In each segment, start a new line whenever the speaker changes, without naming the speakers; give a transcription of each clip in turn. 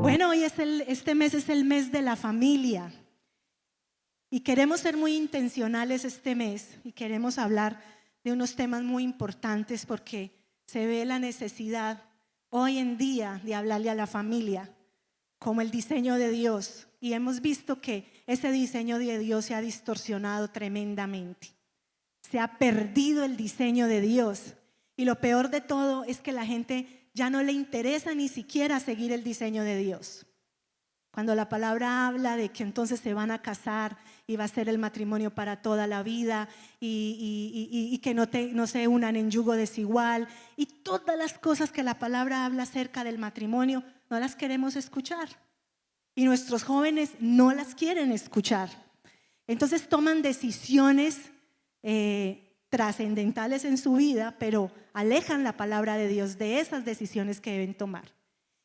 Bueno, hoy este mes es el mes de la familia y queremos ser muy intencionales este mes y queremos hablar de unos temas muy importantes porque se ve la necesidad hoy en día de hablarle a la familia como el diseño de Dios, y hemos visto que ese diseño de Dios se ha distorsionado tremendamente. Se ha perdido el diseño de Dios, y lo peor de todo es que la gente ya no le interesa ni siquiera seguir el diseño de Dios. Cuando la palabra habla de que entonces se van a casar y va a ser el matrimonio para toda la vida y que no se unan en yugo desigual y todas las cosas que la palabra habla acerca del matrimonio, no las queremos escuchar. Y nuestros jóvenes no las quieren escuchar. Entonces toman decisiones trascendentales en su vida, pero alejan la palabra de Dios de esas decisiones que deben tomar.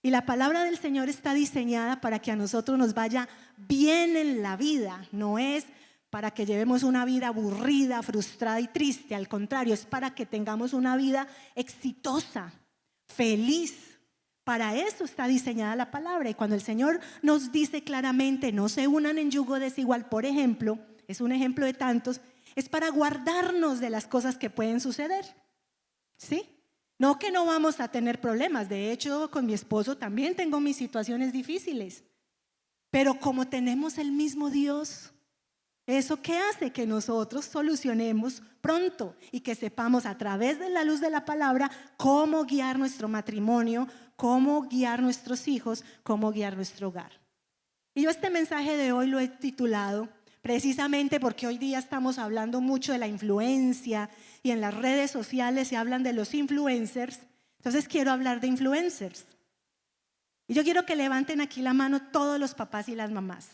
Y la palabra del Señor está diseñada para que a nosotros nos vaya bien en la vida. No es para que llevemos una vida aburrida, frustrada y triste. Al contrario, es para que tengamos una vida exitosa, feliz. Para eso está diseñada la palabra. Y cuando el Señor nos dice claramente no se unan en yugo desigual, por ejemplo, es un ejemplo de tantos, es para guardarnos de las cosas que pueden suceder. ¿Sí? No que no vamos a tener problemas. De hecho, con mi esposo también tengo mis situaciones difíciles. Pero como tenemos el mismo Dios, ¿eso qué hace? Que nosotros solucionemos pronto y que sepamos a través de la luz de la palabra cómo guiar nuestro matrimonio, cómo guiar nuestros hijos, cómo guiar nuestro hogar. Y yo este mensaje de hoy lo he titulado precisamente porque hoy día estamos hablando mucho de la influencia y en las redes sociales se hablan de los influencers. Entonces quiero hablar de influencers. Y yo quiero que levanten aquí la mano todos los papás y las mamás.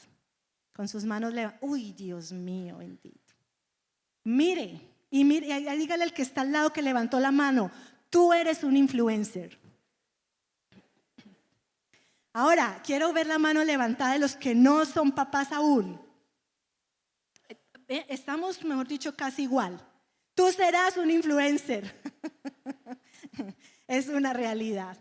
Con sus manos levantadas. Uy, Dios mío, bendito. Mire, y dígale al que está al lado que levantó la mano, tú eres un influencer. Ahora, quiero ver la mano levantada de los que no son papás aún. Estamos, mejor dicho, casi igual. Tú serás un influencer. Es una realidad.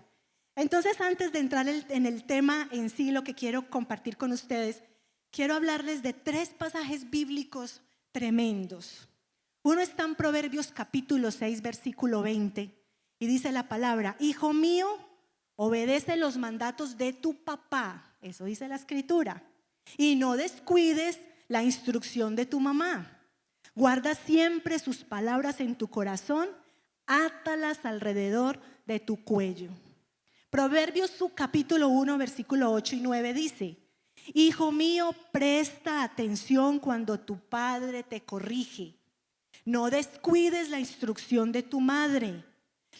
Entonces, antes de entrar en el tema en sí, lo que quiero compartir con ustedes, quiero hablarles de 3 pasajes bíblicos tremendos. Uno está en Proverbios capítulo 6, versículo 20, y dice la palabra: hijo mío, obedece los mandatos de tu papá. Eso dice la escritura. Y no descuides la instrucción de tu mamá. Guarda siempre sus palabras en tu corazón, átalas alrededor de tu cuello. Proverbios su capítulo 1, versículo 8 y 9 dice: hijo mío, presta atención cuando tu padre te corrige. No descuides la instrucción de tu madre.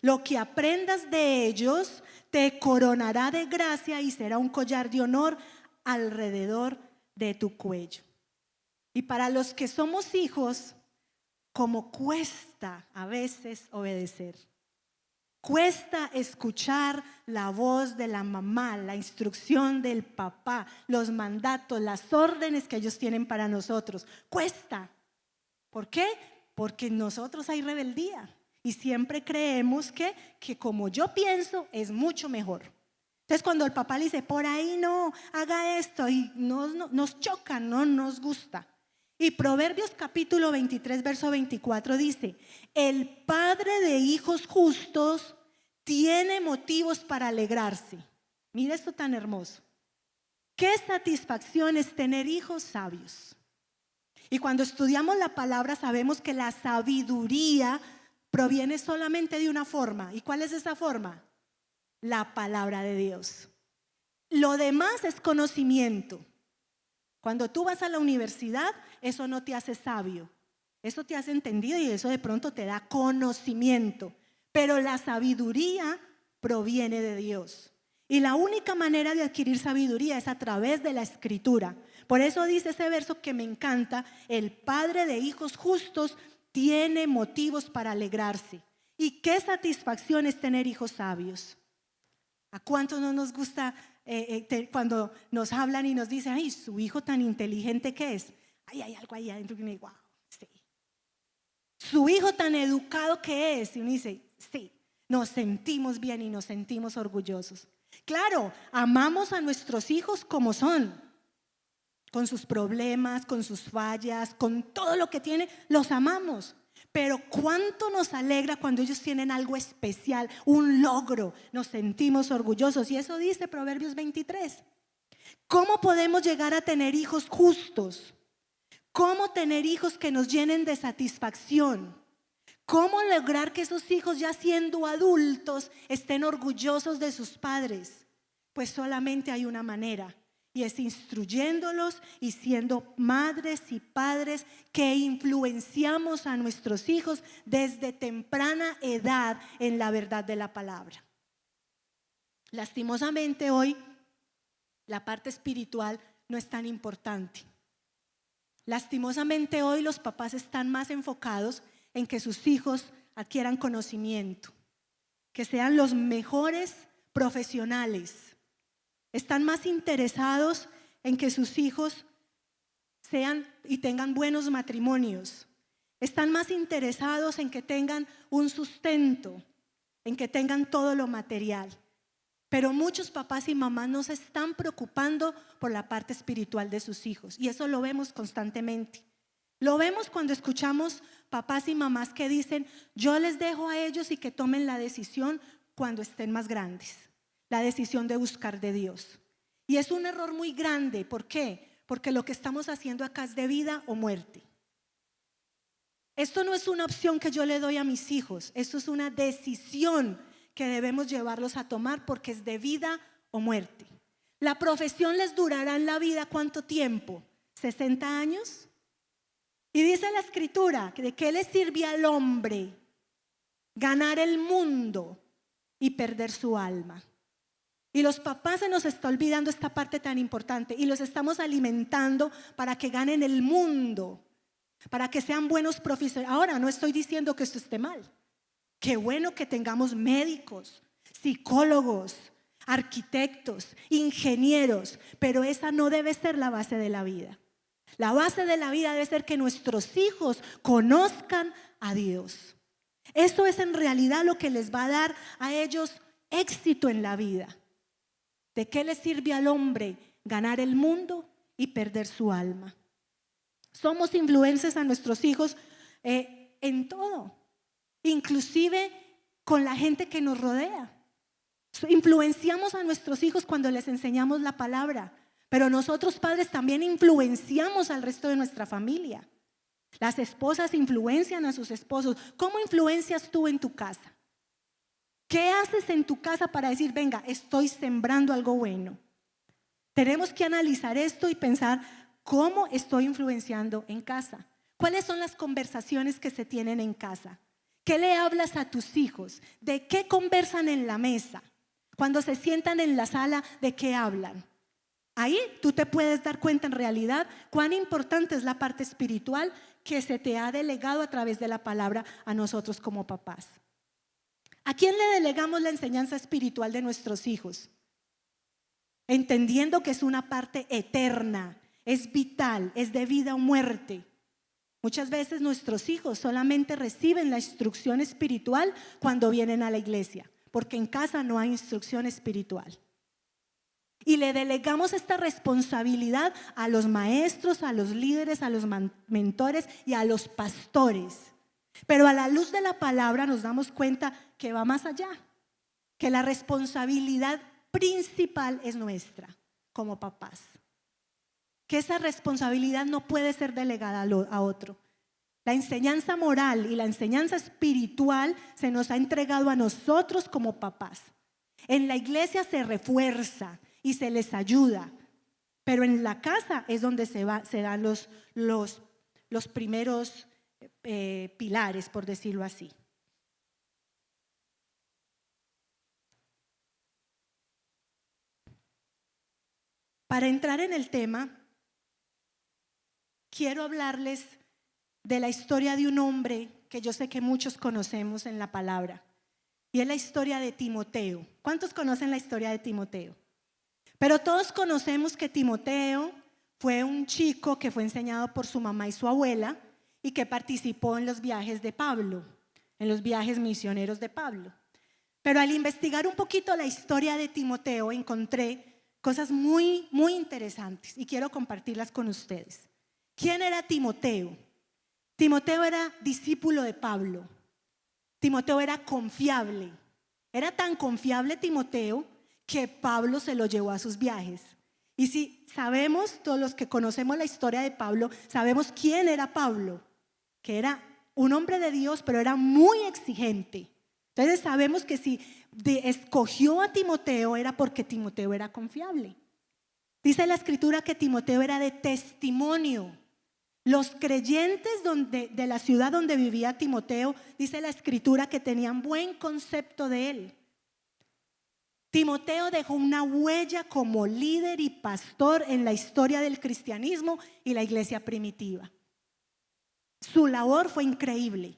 Lo que aprendas de ellos te coronará de gracia y será un collar de honor alrededor de tu cuello. Y para los que somos hijos, como cuesta a veces obedecer. Cuesta escuchar la voz de la mamá, la instrucción del papá, los mandatos, las órdenes que ellos tienen para nosotros. Cuesta. ¿Por qué? Porque en nosotros hay rebeldía y siempre creemos que como yo pienso es mucho mejor. Entonces cuando el papá le dice por ahí no, haga esto, y nos choca, no nos gusta. Y Proverbios capítulo 23 verso 24 dice: el padre de hijos justos tiene motivos para alegrarse. Mira esto tan hermoso. Qué satisfacción es tener hijos sabios. Y cuando estudiamos la palabra sabemos que la sabiduría proviene solamente de una forma. ¿Y cuál es esa forma? La palabra de Dios. Lo demás es conocimiento. Cuando tú vas a la universidad, eso no te hace sabio, eso te hace entendido y eso de pronto te da conocimiento. Pero la sabiduría proviene de Dios. Y la única manera de adquirir sabiduría es a través de la escritura. Por eso dice ese verso que me encanta: el padre de hijos justos tiene motivos para alegrarse. ¿Y qué satisfacción es tener hijos sabios? ¿A cuántos no nos gusta cuando nos hablan y nos dicen: ay, su hijo tan inteligente que es? Ay, hay algo ahí adentro que me dice: wow, sí. Su hijo tan educado que es. Y uno dice: sí. nos sentimos bien y nos sentimos orgullosos. Claro, amamos a nuestros hijos como son, con sus problemas, con sus fallas, con todo lo que tienen, los amamos. Pero cuánto nos alegra cuando ellos tienen algo especial, un logro, nos sentimos orgullosos. Y eso dice Proverbios 23. ¿Cómo podemos llegar a tener hijos justos? ¿Cómo tener hijos que nos llenen de satisfacción? ¿Cómo lograr que esos hijos, ya siendo adultos, estén orgullosos de sus padres? Pues solamente hay una manera, y es instruyéndolos y siendo madres y padres que influenciamos a nuestros hijos desde temprana edad en la verdad de la palabra. Lastimosamente hoy la parte espiritual no es tan importante. Lastimosamente hoy los papás están más enfocados en que sus hijos adquieran conocimiento, que sean los mejores profesionales. Están más interesados en que sus hijos sean y tengan buenos matrimonios. Están más interesados en que tengan un sustento, en que tengan todo lo material. Pero muchos papás y mamás no se están preocupando por la parte espiritual de sus hijos, y eso lo vemos constantemente. Lo vemos cuando escuchamos papás y mamás que dicen: yo les dejo a ellos y que tomen la decisión cuando estén más grandes, la decisión de buscar de Dios. Y es un error muy grande. ¿Por qué? Porque lo que estamos haciendo acá es de vida o muerte. Esto no es una opción que yo le doy a mis hijos, esto es una decisión que debemos llevarlos a tomar, porque es de vida o muerte. La profesión les durará en la vida ¿cuánto tiempo? ¿60 años? Y dice la escritura que de qué le sirve al hombre ganar el mundo y perder su alma. Y los papás se nos está olvidando esta parte tan importante y los estamos alimentando para que ganen el mundo, para que sean buenos profesionales. Ahora, no estoy diciendo que esto esté mal. Qué bueno que tengamos médicos, psicólogos, arquitectos, ingenieros, pero esa no debe ser la base de la vida. La base de la vida debe ser que nuestros hijos conozcan a Dios. Eso es en realidad lo que les va a dar a ellos éxito en la vida. ¿De qué le sirve al hombre ganar el mundo y perder su alma? Somos influencers a nuestros hijos en todo, inclusive con la gente que nos rodea. Influenciamos a nuestros hijos cuando les enseñamos la palabra, pero nosotros padres también influenciamos al resto de nuestra familia. Las esposas influencian a sus esposos. ¿Cómo influencias tú en tu casa? ¿Qué haces en tu casa para decir: venga, estoy sembrando algo bueno? Tenemos que analizar esto y pensar: ¿cómo estoy influenciando en casa? ¿Cuáles son las conversaciones que se tienen en casa? ¿Qué le hablas a tus hijos? ¿De qué conversan en la mesa? Cuando se sientan en la sala, ¿de qué hablan? Ahí tú te puedes dar cuenta en realidad cuán importante es la parte espiritual que se te ha delegado a través de la palabra a nosotros como papás. ¿A quién le delegamos la enseñanza espiritual de nuestros hijos? Entendiendo que es una parte eterna, es vital, es de vida o muerte. Muchas veces nuestros hijos solamente reciben la instrucción espiritual cuando vienen a la iglesia, porque en casa no hay instrucción espiritual. Y le delegamos esta responsabilidad a los maestros, a los líderes, a los mentores y a los pastores. Pero a la luz de la palabra nos damos cuenta que va más allá, que la responsabilidad principal es nuestra como papás, que esa responsabilidad no puede ser delegada a otro. La enseñanza moral y la enseñanza espiritual se nos ha entregado a nosotros como papás. En la iglesia se refuerza y se les ayuda, pero en la casa es donde se dan los primeros pilares, por decirlo así. Para entrar en el tema, quiero hablarles de la historia de un hombre que yo sé que muchos conocemos en la palabra, y es la historia de Timoteo. ¿Cuántos conocen la historia de Timoteo? Pero todos conocemos que Timoteo fue un chico que fue enseñado por su mamá y su abuela y que participó en los viajes de Pablo, en los viajes misioneros de Pablo. Pero al investigar un poquito la historia de Timoteo, encontré cosas muy, muy interesantes y quiero compartirlas con ustedes. ¿Quién era Timoteo? Timoteo era discípulo de Pablo. Timoteo era confiable. Era tan confiable Timoteo que Pablo se lo llevó a sus viajes. Y si sabemos, todos los que conocemos la historia de Pablo, sabemos quién era Pablo, que era un hombre de Dios, pero era muy exigente. Entonces sabemos que si escogió a Timoteo era porque Timoteo era confiable. Dice la escritura que Timoteo era de testimonio. Los creyentes de la ciudad donde vivía Timoteo, dice la escritura que tenían buen concepto de él. Timoteo dejó una huella como líder y pastor en la historia del cristianismo y la iglesia primitiva. Su labor fue increíble.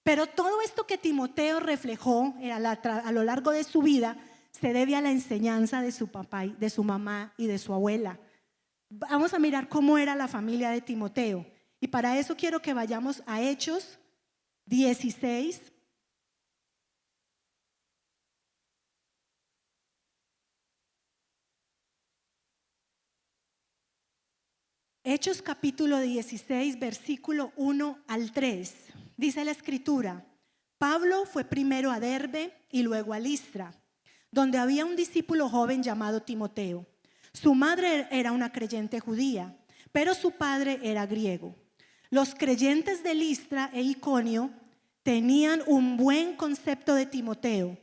Pero todo esto que Timoteo reflejó a lo largo de su vida se debe a la enseñanza de su papá, de su mamá y de su abuela. Vamos a mirar cómo era la familia de Timoteo. Y para eso quiero que vayamos a Hechos 16. Hechos capítulo 16, versículo 1 al 3. Dice la escritura: Pablo fue primero a Derbe y luego a Listra, donde había un discípulo joven llamado Timoteo. Su madre era una creyente judía, pero su padre era griego. Los creyentes de Listra e Iconio tenían un buen concepto de Timoteo,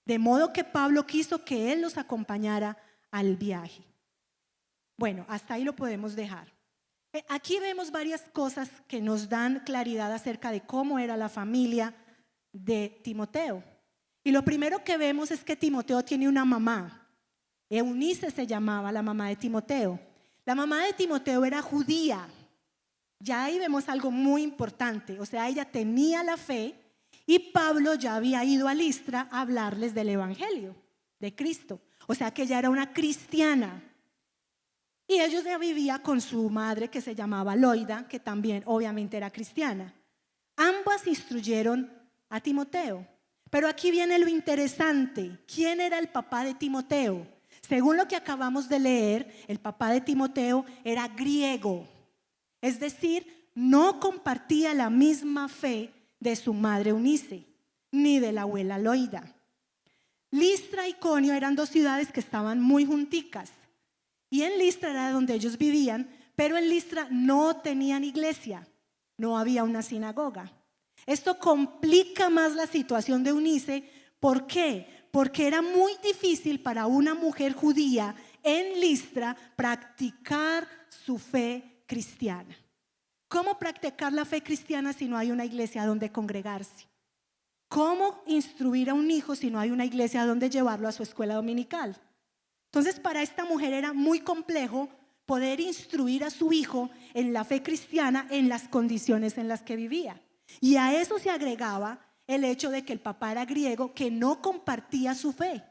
de modo que Pablo quiso que él los acompañara al viaje. Bueno, hasta ahí lo podemos dejar. Aquí vemos varias cosas que nos dan claridad acerca de cómo era la familia de Timoteo. Y lo primero que vemos es que Timoteo tiene una mamá. Eunice se llamaba la mamá de Timoteo. La mamá de Timoteo era judía. Ya ahí vemos algo muy importante. O sea, ella tenía la fe y Pablo ya había ido a Listra a hablarles del evangelio de Cristo. O sea que ella era una cristiana. Y ellos ya vivía con su madre que se llamaba Loida, que también obviamente era cristiana. Ambas instruyeron a Timoteo. Pero aquí viene lo interesante. ¿Quién era el papá de Timoteo? Según lo que acabamos de leer, el papá de Timoteo era griego. Es decir, no compartía la misma fe de su madre Eunice, ni de la abuela Loida. Listra y Iconio eran dos ciudades que estaban muy junticas. Y en Listra era donde ellos vivían, pero en Listra no tenían iglesia, no había una sinagoga. Esto complica más la situación de Eunice. ¿Por qué? Porque era muy difícil para una mujer judía en Listra practicar su fe cristiana. ¿Cómo practicar la fe cristiana si no hay una iglesia donde congregarse? ¿Cómo instruir a un hijo si no hay una iglesia donde llevarlo a su escuela dominical? Entonces, para esta mujer era muy complejo poder instruir a su hijo en la fe cristiana en las condiciones en las que vivía. Y a eso se agregaba el hecho de que el papá era griego, que no compartía su fe.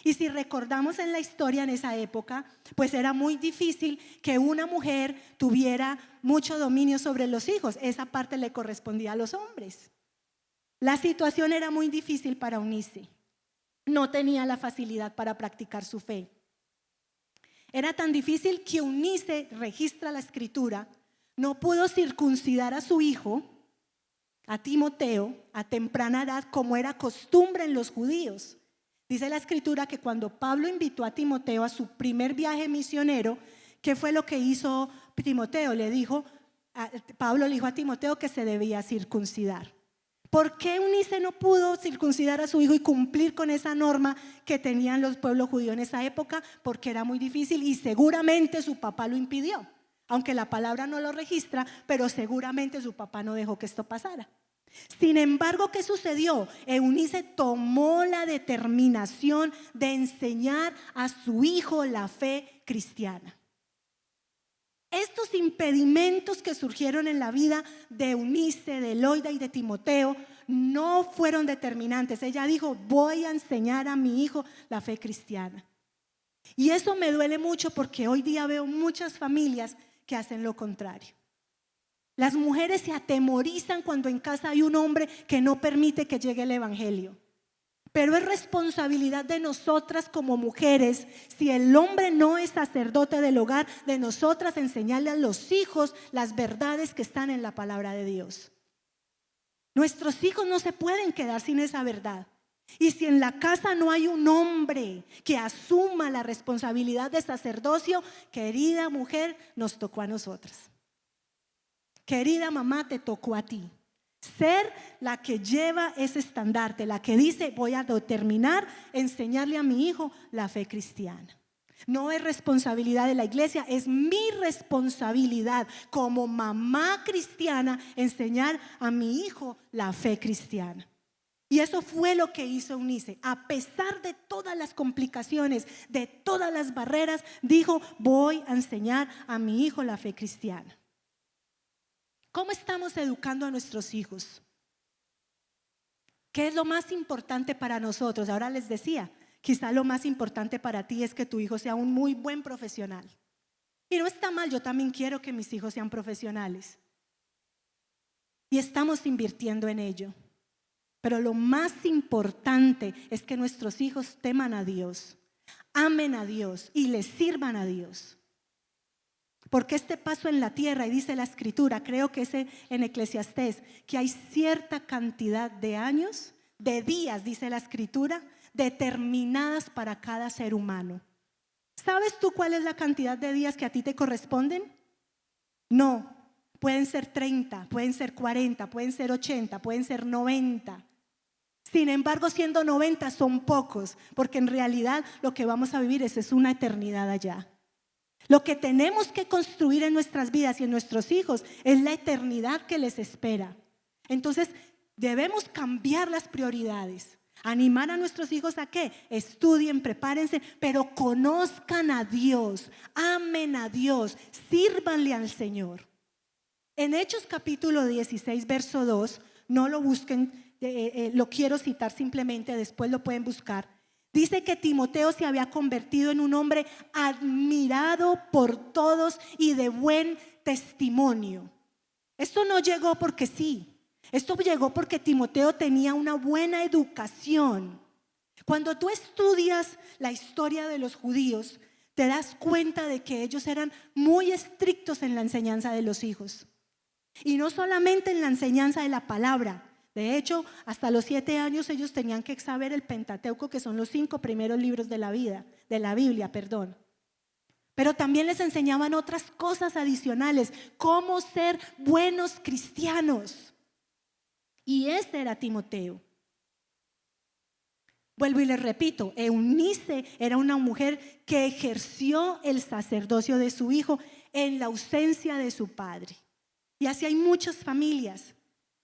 Y si recordamos en la historia en esa época, pues era muy difícil que una mujer tuviera mucho dominio sobre los hijos. Esa parte le correspondía a los hombres. La situación era muy difícil para Eunice. No tenía la facilidad para practicar su fe. Era tan difícil que Eunice, registra la escritura, no pudo circuncidar a su hijo, a Timoteo, a temprana edad, como era costumbre en los judíos. Dice la escritura que cuando Pablo invitó a Timoteo a su primer viaje misionero, ¿qué fue lo que hizo Timoteo? Pablo le dijo a Timoteo que se debía circuncidar. ¿Por qué Eunice no pudo circuncidar a su hijo y cumplir con esa norma que tenían los pueblos judíos en esa época? Porque era muy difícil y seguramente su papá lo impidió. Aunque la palabra no lo registra, pero seguramente su papá no dejó que esto pasara. Sin embargo, ¿qué sucedió? Eunice tomó la determinación de enseñar a su hijo la fe cristiana. Estos impedimentos que surgieron en la vida de Eunice, de Loida y de Timoteo no fueron determinantes. Ella dijo: voy a enseñar a mi hijo la fe cristiana. Y eso me duele mucho porque hoy día veo muchas familias que hacen lo contrario. Las mujeres se atemorizan cuando en casa hay un hombre que no permite que llegue el evangelio. Pero es responsabilidad de nosotras como mujeres, si el hombre no es sacerdote del hogar, de nosotras enseñarle a los hijos las verdades que están en la palabra de Dios. Nuestros hijos no se pueden quedar sin esa verdad. Y si en la casa no hay un hombre que asuma la responsabilidad de sacerdocio, querida mujer, nos tocó a nosotras. Querida mamá, te tocó a ti. Ser la que lleva ese estandarte, la que dice: voy a determinar enseñarle a mi hijo la fe cristiana. No es responsabilidad de la iglesia, es mi responsabilidad como mamá cristiana enseñar a mi hijo la fe cristiana. Y eso fue lo que hizo Eunice. A pesar de todas las complicaciones, de todas las barreras, dijo: voy a enseñar a mi hijo la fe cristiana. ¿Cómo estamos educando a nuestros hijos? ¿Qué es lo más importante para nosotros? Ahora les decía, quizá lo más importante para ti es que tu hijo sea un muy buen profesional. Y no está mal, yo también quiero que mis hijos sean profesionales. Y estamos invirtiendo en ello. Pero lo más importante es que nuestros hijos teman a Dios, amen a Dios y les sirvan a Dios. Porque este paso en la tierra, y dice la escritura, creo que es en Eclesiastés, que hay cierta cantidad de años, de días, dice la escritura, determinadas para cada ser humano. ¿Sabes tú cuál es la cantidad de días que a ti te corresponden? No, pueden ser 30, pueden ser 40, pueden ser 80, pueden ser 90. Sin embargo, siendo 90 son pocos, porque en realidad lo que vamos a vivir es una eternidad allá. Lo que tenemos que construir en nuestras vidas y en nuestros hijos es la eternidad que les espera. Entonces debemos cambiar las prioridades, animar a nuestros hijos a que estudien, prepárense, pero conozcan a Dios, amen a Dios, sírvanle al Señor. En Hechos capítulo 16 verso 2, no lo busquen, lo quiero citar simplemente, después lo pueden buscar. Dice que Timoteo se había convertido en un hombre admirado por todos y de buen testimonio. Esto no llegó porque sí, esto llegó porque Timoteo tenía una buena educación. Cuando tú estudias la historia de los judíos, te das cuenta de que ellos eran muy estrictos en la enseñanza de los hijos. Y no solamente en la enseñanza de la palabra. De hecho, hasta los 7 años ellos tenían que saber el Pentateuco, que son los 5 primeros libros de la Biblia. Pero también les enseñaban otras cosas adicionales, cómo ser buenos cristianos. Y ese era Timoteo. Vuelvo y les repito, Eunice era una mujer que ejerció el sacerdocio de su hijo en la ausencia de su padre. Y así hay muchas familias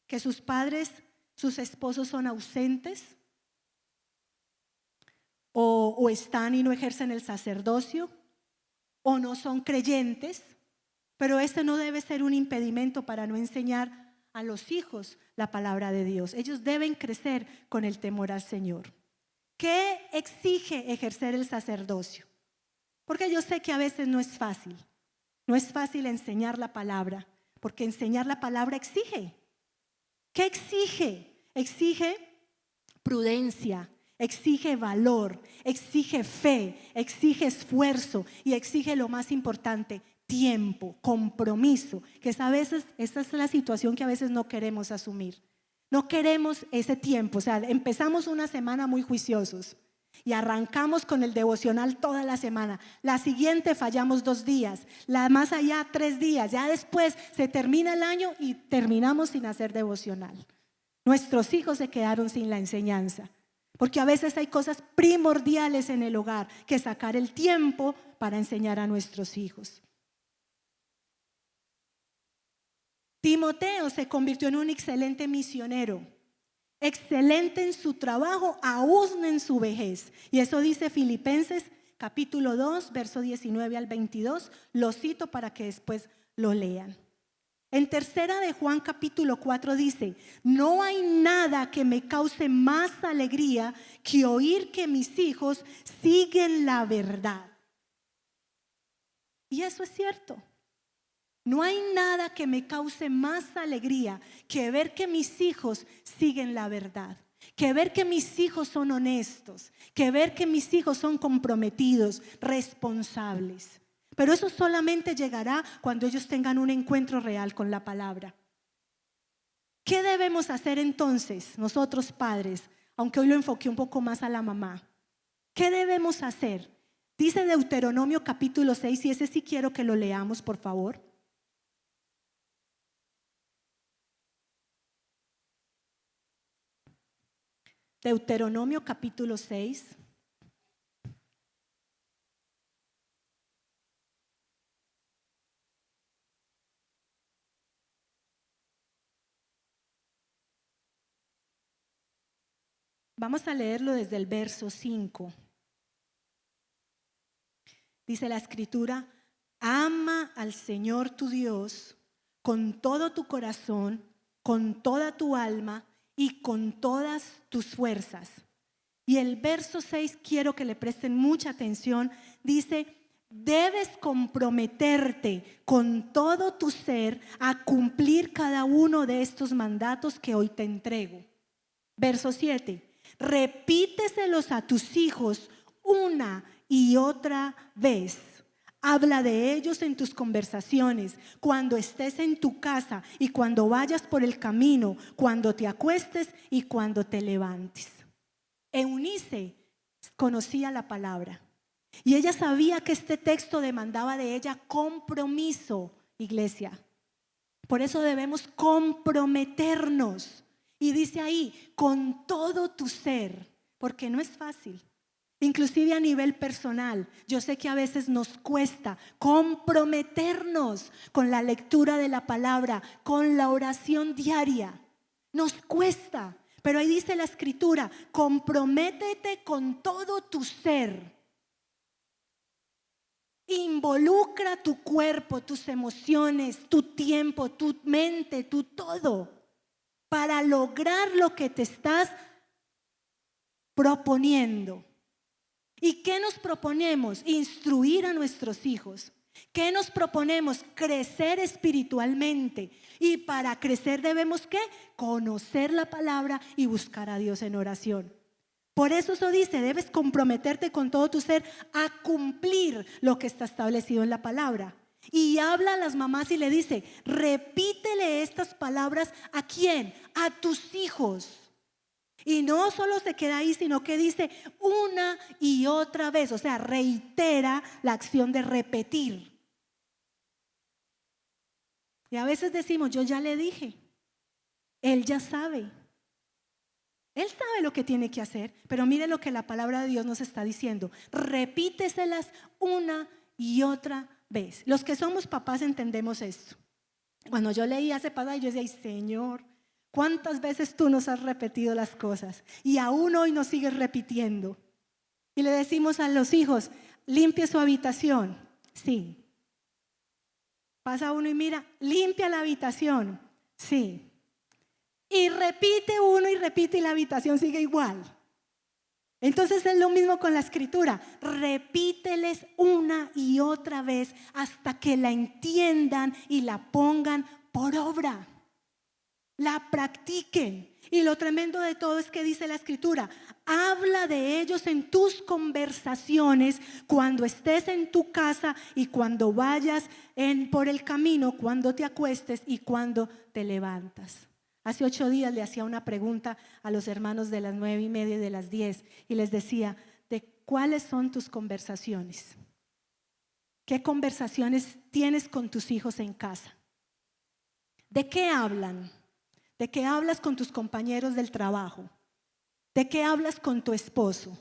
que sus padres, sus esposos son ausentes o están y no ejercen el sacerdocio o no son creyentes, pero ese no debe ser un impedimento para no enseñar a los hijos la palabra de Dios. Ellos deben crecer con el temor al Señor. ¿Qué exige ejercer el sacerdocio? Porque yo sé que a veces no es fácil. No es fácil enseñar la palabra, porque enseñar la palabra exige. ¿Qué exige? Exige prudencia, exige valor, exige fe, exige esfuerzo y exige lo más importante, tiempo, compromiso, que es a veces, esta es la situación que a veces no queremos asumir. No queremos ese tiempo, o sea, empezamos una semana muy juiciosos y arrancamos con el devocional toda la semana. La siguiente fallamos 2 días, la más allá 3 días, ya después se termina el año y terminamos sin hacer devocional. Nuestros hijos se quedaron sin la enseñanza, porque a veces hay cosas primordiales en el hogar que sacar el tiempo para enseñar a nuestros hijos. Timoteo se convirtió en un excelente misionero, excelente en su trabajo, aún en su vejez. Y eso dice Filipenses capítulo 2, verso 19 al 22. Lo cito para que después lo lean. En tercera de Juan capítulo 4 dice: no hay nada que me cause más alegría que oír que mis hijos siguen la verdad. Y eso es cierto. No hay nada que me cause más alegría que ver que mis hijos siguen la verdad. que ver que mis hijos son honestos, que ver que mis hijos son comprometidos, responsables. Pero eso solamente llegará cuando ellos tengan un encuentro real con la palabra. ¿Qué debemos hacer entonces nosotros padres? Aunque hoy lo enfoqué un poco más a la mamá. ¿Qué debemos hacer? Dice Deuteronomio capítulo 6, y ese sí quiero que lo leamos, por favor. Deuteronomio capítulo 6. Vamos a leerlo desde el verso 5. Dice la escritura: ama al Señor tu Dios con todo tu corazón, con toda tu alma y con todas tus fuerzas. Y el verso 6 quiero que le presten mucha atención. Dice: debes comprometerte con todo tu ser a cumplir cada uno de estos mandatos que hoy te entrego. Verso 7. Repíteselos a tus hijos una y otra vez. Habla de ellos en tus conversaciones, cuando estés en tu casa y cuando vayas por el camino, cuando te acuestes y cuando te levantes. Eunice conocía la palabra y ella sabía que este texto demandaba de ella compromiso, iglesia. Por eso debemos comprometernos. Y dice ahí, con todo tu ser, porque no es fácil. Inclusive a nivel personal, yo sé que a veces nos cuesta comprometernos con la lectura de la palabra, con la oración diaria. Nos cuesta, pero ahí dice la escritura: comprométete con todo tu ser. Involucra tu cuerpo, tus emociones, tu tiempo, tu mente, tu todo, para lograr lo que te estás proponiendo. ¿Y qué nos proponemos? Instruir a nuestros hijos. ¿Qué nos proponemos? Crecer espiritualmente. Y para crecer debemos ¿qué? Conocer la palabra y buscar a Dios en oración. Por eso dice, debes comprometerte con todo tu ser a cumplir lo que está establecido en la palabra. Y habla a las mamás y le dice: repítele estas palabras. ¿A quién? A tus hijos. Y no solo se queda ahí, sino que dice una y otra vez. O sea, reitera la acción de repetir. Y a veces decimos: yo ya le dije, él ya sabe. Él sabe lo que tiene que hacer. Pero mire lo que la palabra de Dios nos está diciendo: repíteselas una y otra vez. Los que somos papás entendemos esto. Cuando yo leí hace pasada, yo decía: ay, Señor, ¿cuántas veces tú nos has repetido las cosas? Y aún hoy nos sigues repitiendo. Y le decimos a los hijos: limpie su habitación. Sí. Pasa uno y mira: limpia la habitación. Sí. Y repite uno y repite y la habitación sigue igual. Entonces es lo mismo con la escritura. Repíteles una y otra vez hasta que la entiendan y la pongan por obra. La practiquen. Y lo tremendo de todo es que dice la escritura: habla de ellos en tus conversaciones, cuando estés en tu casa y cuando vayas por el camino, cuando te acuestes y cuando te levantas. Hace 8 días le hacía una pregunta a los hermanos de las 9:30 y de las 10 y les decía: ¿de cuáles son tus conversaciones? ¿Qué conversaciones tienes con tus hijos en casa? ¿De qué hablan? ¿De qué hablas con tus compañeros del trabajo? ¿De qué hablas con tu esposo?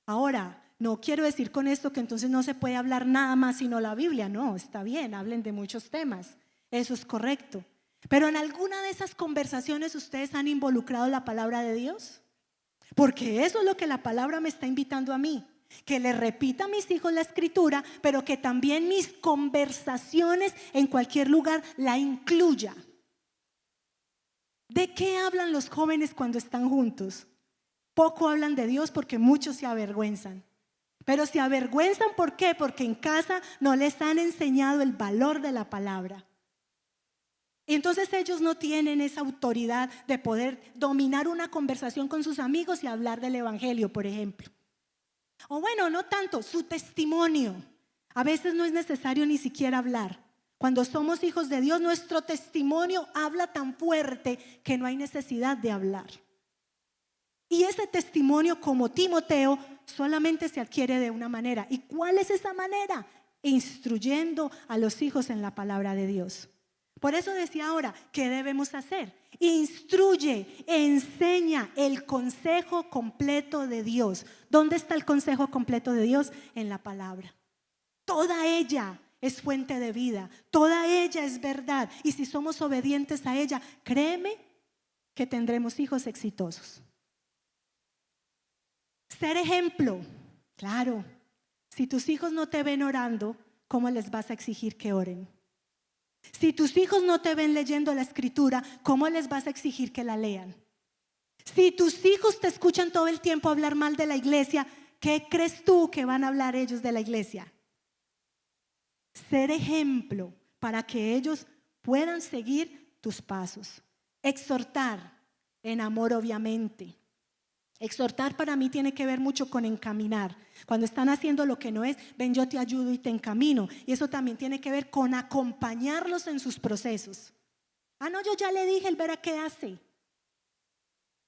Ahora, no quiero decir con esto que entonces no se puede hablar nada más sino la Biblia. No, está bien, hablen de muchos temas. Eso es correcto. Pero en alguna de esas conversaciones ustedes han involucrado la palabra de Dios. Porque eso es lo que la palabra me está invitando a mí. Que le repita a mis hijos la escritura, pero que también mis conversaciones en cualquier lugar la incluya. ¿De qué hablan los jóvenes cuando están juntos? Poco hablan de Dios porque muchos se avergüenzan. Pero se avergüenzan, ¿por qué? Porque en casa no les han enseñado el valor de la palabra. Y entonces ellos no tienen esa autoridad de poder dominar una conversación con sus amigos y hablar del evangelio, por ejemplo. O bueno, no tanto, su testimonio. A veces no es necesario ni siquiera hablar. Cuando somos hijos de Dios, nuestro testimonio habla tan fuerte que no hay necesidad de hablar. Y ese testimonio, como Timoteo, solamente se adquiere de una manera. ¿Y cuál es esa manera? Instruyendo a los hijos en la palabra de Dios. Por eso decía ahora, ¿qué debemos hacer? Instruye, enseña el consejo completo de Dios. ¿Dónde está el consejo completo de Dios? En la palabra. Toda ella es fuente de vida, toda ella es verdad. Y si somos obedientes a ella, créeme que tendremos hijos exitosos. Ser ejemplo, claro. Si tus hijos no te ven orando, ¿cómo les vas a exigir que oren? Si tus hijos no te ven leyendo la escritura, ¿cómo les vas a exigir que la lean? Si tus hijos te escuchan todo el tiempo hablar mal de la iglesia, ¿qué crees tú que van a hablar ellos de la iglesia? Ser ejemplo para que ellos puedan seguir tus pasos. Exhortar en amor, obviamente. Exhortar para mí tiene que ver mucho con encaminar. Cuando están haciendo lo que no es, ven, yo te ayudo y te encamino. Y eso también tiene que ver con acompañarlos en sus procesos. No, yo ya le dije, él verá qué hace.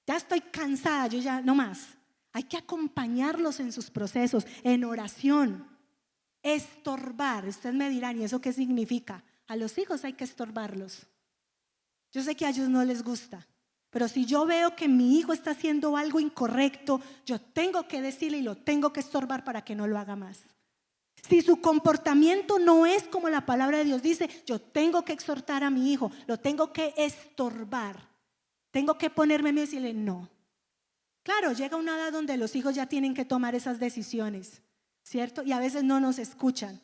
Ya estoy cansada, yo ya no más. Hay que acompañarlos en sus procesos, en oración. Estorbar, ustedes me dirán, ¿y eso qué significa? A los hijos hay que estorbarlos. Yo sé que a ellos no les gusta. Pero si yo veo que mi hijo está haciendo algo incorrecto, yo tengo que decirle y lo tengo que estorbar para que no lo haga más. Si su comportamiento no es como la palabra de Dios dice, yo tengo que exhortar a mi hijo, lo tengo que estorbar. Tengo que ponerme y decirle no. Claro, llega una edad donde los hijos ya tienen que tomar esas decisiones, ¿cierto? Y a veces no nos escuchan.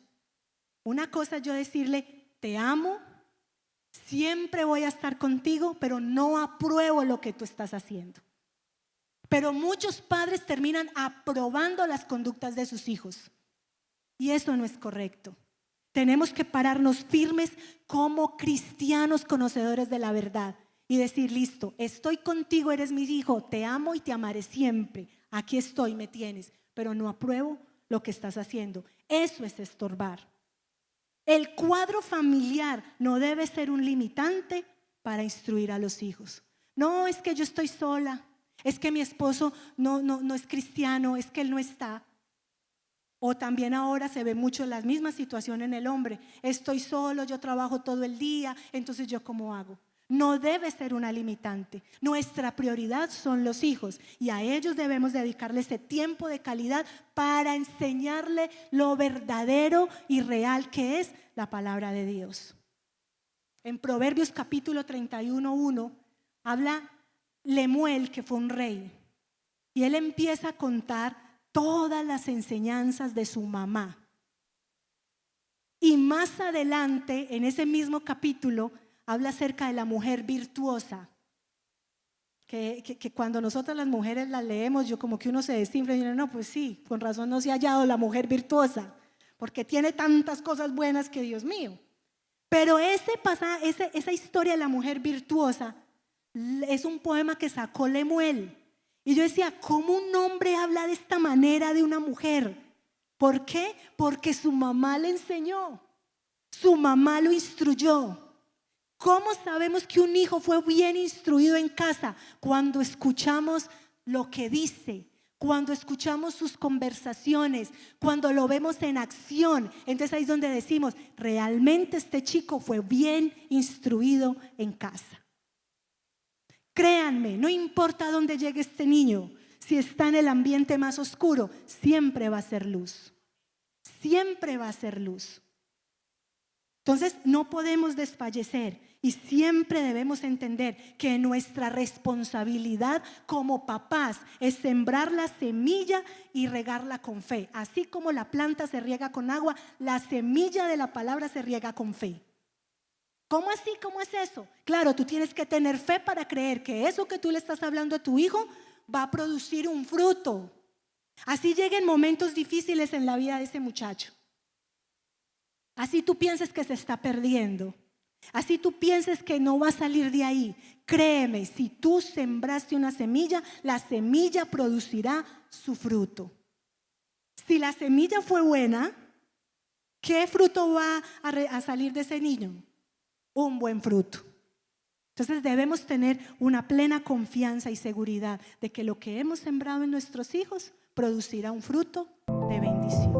Una cosa es yo decirle, te amo, siempre voy a estar contigo, pero no apruebo lo que tú estás haciendo. Pero muchos padres terminan aprobando las conductas de sus hijos. Y eso no es correcto. Tenemos que pararnos firmes como cristianos conocedores de la verdad y decir, listo, estoy contigo, eres mi hijo, te amo y te amaré siempre. Aquí estoy, me tienes, pero no apruebo lo que estás haciendo. Eso es estorbar. El cuadro familiar no debe ser un limitante para instruir a los hijos. No, es que yo estoy sola, es que mi esposo no es cristiano, es que él no está. O también ahora se ve mucho la misma situación en el hombre. Estoy solo, yo trabajo todo el día, entonces ¿yo cómo hago? No debe ser una limitante. Nuestra prioridad son los hijos y a ellos debemos dedicarle ese tiempo de calidad para enseñarle lo verdadero y real que es la palabra de Dios. En Proverbios capítulo 31:1 habla Lemuel, que fue un rey, y él empieza a contar todas las enseñanzas de su mamá. Y más adelante, en ese mismo capítulo, habla acerca de la mujer virtuosa. Que cuando nosotras las mujeres la leemos, yo como que uno se desinfla y dice, no, pues sí, con razón no se ha hallado la mujer virtuosa, porque tiene tantas cosas buenas que Dios mío. Pero esa historia de la mujer virtuosa es un poema que sacó Lemuel. Y yo decía, ¿cómo un hombre habla de esta manera de una mujer? ¿Por qué? Porque su mamá le enseñó, su mamá lo instruyó. ¿Cómo sabemos que un hijo fue bien instruido en casa? Cuando escuchamos lo que dice, cuando escuchamos sus conversaciones, cuando lo vemos en acción. Entonces ahí es donde decimos, realmente este chico fue bien instruido en casa. Créanme, no importa dónde llegue este niño, si está en el ambiente más oscuro, siempre va a ser luz. Siempre va a ser luz. Entonces no podemos desfallecer y siempre debemos entender que nuestra responsabilidad como papás es sembrar la semilla y regarla con fe. Así como la planta se riega con agua, la semilla de la palabra se riega con fe. ¿Cómo así? ¿Cómo es eso? Claro, tú tienes que tener fe para creer que eso que tú le estás hablando a tu hijo va a producir un fruto. Así lleguen momentos difíciles en la vida de ese muchacho. Así tú pienses que se está perdiendo. Así tú pienses que no va a salir de ahí, créeme, si tú sembraste una semilla, la semilla producirá su fruto. Si la semilla fue buena, ¿qué fruto va a salir de ese niño? Un buen fruto. Entonces debemos tener una plena confianza y seguridad de que lo que hemos sembrado en nuestros hijos producirá un fruto de bendición.